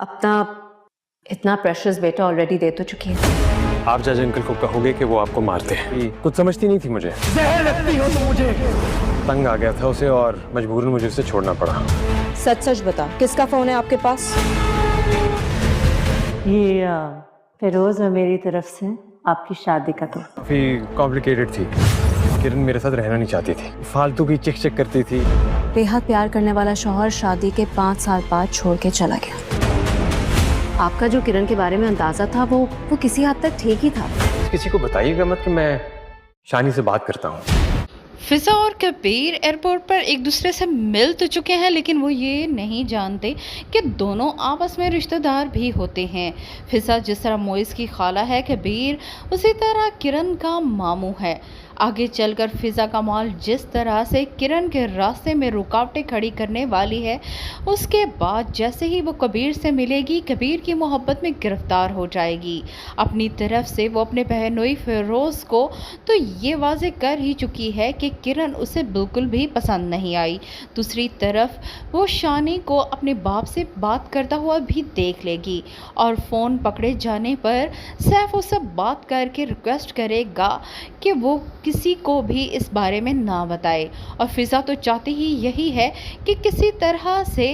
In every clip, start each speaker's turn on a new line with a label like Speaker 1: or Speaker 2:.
Speaker 1: अपना इतना प्रेशर्स बेटा ऑलरेडी दे तो चुकी है।
Speaker 2: आप जज अंकल को कहोगे कि वो आपको मारते हैं। कुछ समझती नहीं थी मुझे,
Speaker 3: जहर लगती हो तो मुझे।
Speaker 2: तंग आ गया था उसे और मजबूरन मुझे उसे छोड़ना पड़ा।
Speaker 4: सच सच बता, किसका फोन है आपके पास?
Speaker 1: ये फिरोज और मेरी तरफ से आपकी शादी का तो
Speaker 2: काफी कॉम्प्लिकेटेड थी। किरण मेरे साथ रहना नहीं चाहती थी, फालतू की चिक चिक करती थी।
Speaker 4: बेहद प्यार करने वाला शौहर शादी के 5 साल बाद छोड़ के चला गया।
Speaker 1: आपका जो किरण के बारे में अंदाजा था वो किसी हद तक ठीक ही था।
Speaker 2: किसी को बताइएगा मत कि मैं शानी से बात करता हूँ।
Speaker 5: फिजा और कबीर एयरपोर्ट पर एक दूसरे से मिल तो चुके हैं, लेकिन वो ये नहीं जानते कि दोनों आपस में रिश्तेदार भी होते हैं। फिजा जिस तरह मोइस की खाला है, कबीर उसी तरह किरण का मामू है। आगे चलकर फिजा कमाल जिस तरह से किरण के रास्ते में रुकावटें खड़ी करने वाली है, उसके बाद जैसे ही वो कबीर से मिलेगी, कबीर की मोहब्बत में गिरफ्तार हो जाएगी। अपनी तरफ से वो अपने बहनोई फिरोज़ को तो ये वाज़ेह कर ही चुकी है कि किरण उसे बिल्कुल भी पसंद नहीं आई। दूसरी तरफ वो शानी को अपने बाप से बात करता हुआ भी देख लेगी और फ़ोन पकड़े जाने पर सैफ उससे बात करके रिक्वेस्ट करेगा कि वो किसी को भी इस बारे में ना बताए। और फिजा तो चाहती ही यही है कि किसी तरह से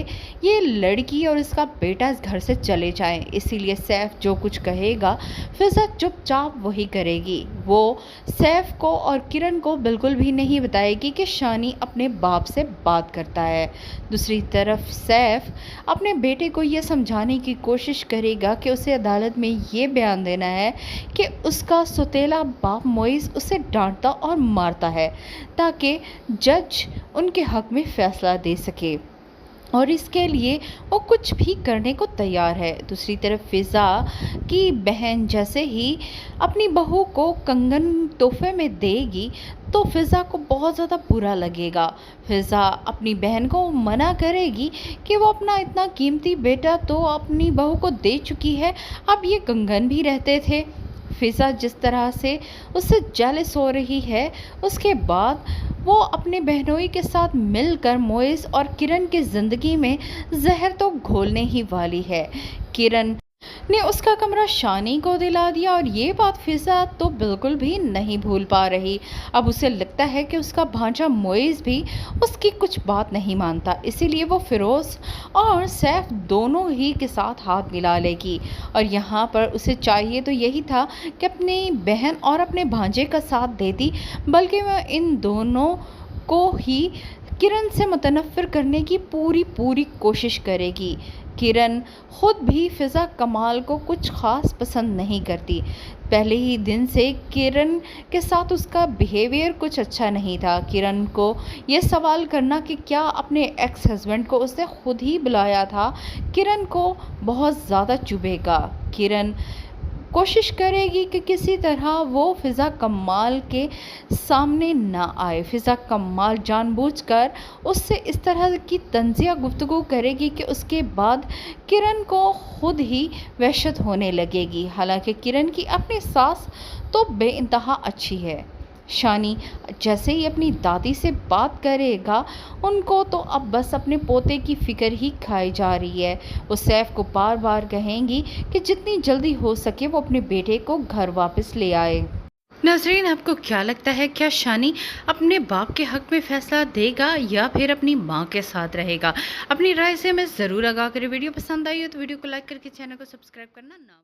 Speaker 5: ये लड़की और इसका बेटा इस घर से चले जाएं। इसीलिए सैफ जो कुछ कहेगा फिजा चुपचाप वही करेगी। वो सैफ को और किरण को बिल्कुल भी नहीं बताएगी कि शानी अपने बाप से बात करता है। दूसरी तरफ सैफ अपने बेटे को ये समझाने की कोशिश करेगा कि उसे अदालत में ये बयान देना है कि उसका सौतेला बाप मोइस उसे डांटता और मारता है, ताकि जज उनके हक में फैसला दे सके और इसके लिए वो कुछ भी करने को तैयार है। दूसरी तरफ फिजा की बहन जैसे ही अपनी बहू को कंगन तोहफे में देगी तो फिजा को बहुत ज़्यादा बुरा लगेगा। फिजा अपनी बहन को मना करेगी कि वो अपना इतना कीमती बेटा तो अपनी बहू को दे चुकी है, अब ये कंगन भी रहते थे। फिजा जिस तरह से उससे जेलस हो रही है, उसके बाद वो अपने बहनोई के साथ मिलकर मोइस और किरण की ज़िंदगी में जहर तो घोलने ही वाली है। किरण ने उसका कमरा शानी को दिला दिया और ये बात फिजा तो बिल्कुल भी नहीं भूल पा रही। अब उसे लगता है कि उसका भांजा मोइस भी उसकी कुछ बात नहीं मानता, इसीलिए वो फिरोज़ और सैफ दोनों ही के साथ हाथ मिला लेगी। और यहाँ पर उसे चाहिए तो यही था कि अपनी बहन और अपने भांजे का साथ देती, बल्कि वह इन दोनों को ही किरण से मुतनफ़िर करने की पूरी कोशिश करेगी। किरण खुद भी फिजा कमाल को कुछ ख़ास पसंद नहीं करती। पहले ही दिन से किरण के साथ उसका बिहेवियर कुछ अच्छा नहीं था। किरण को ये सवाल करना कि क्या अपने एक्स हस्बैंड को उसने खुद ही बुलाया था, किरण को बहुत ज़्यादा चुभेगा। किरण कोशिश करेगी कि किसी तरह वो फिज़ा कमाल के सामने ना आए। फिज़ा कमाल जानबूझकर उससे इस तरह की तंज़िया गुफ्तगू करेगी कि उसके बाद किरण को खुद ही वहशत होने लगेगी। हालांकि किरण की अपनी सास तो बेइंतहा अच्छी है। शानी जैसे ही अपनी दादी से बात करेगा, उनको तो अब बस अपने पोते की फ़िक्र ही खाई जा रही है। वो सैफ को बार बार कहेंगी कि जितनी जल्दी हो सके वो अपने बेटे को घर वापस ले आए। नाज़रीन, आपको क्या लगता है, क्या शानी अपने बाप के हक़ में फ़ैसला देगा या फिर अपनी माँ के साथ रहेगा? अपनी राय से हमें ज़रूर आगाह करें। वीडियो पसंद आई हो तो वीडियो को लाइक करके चैनल को सब्सक्राइब करना ना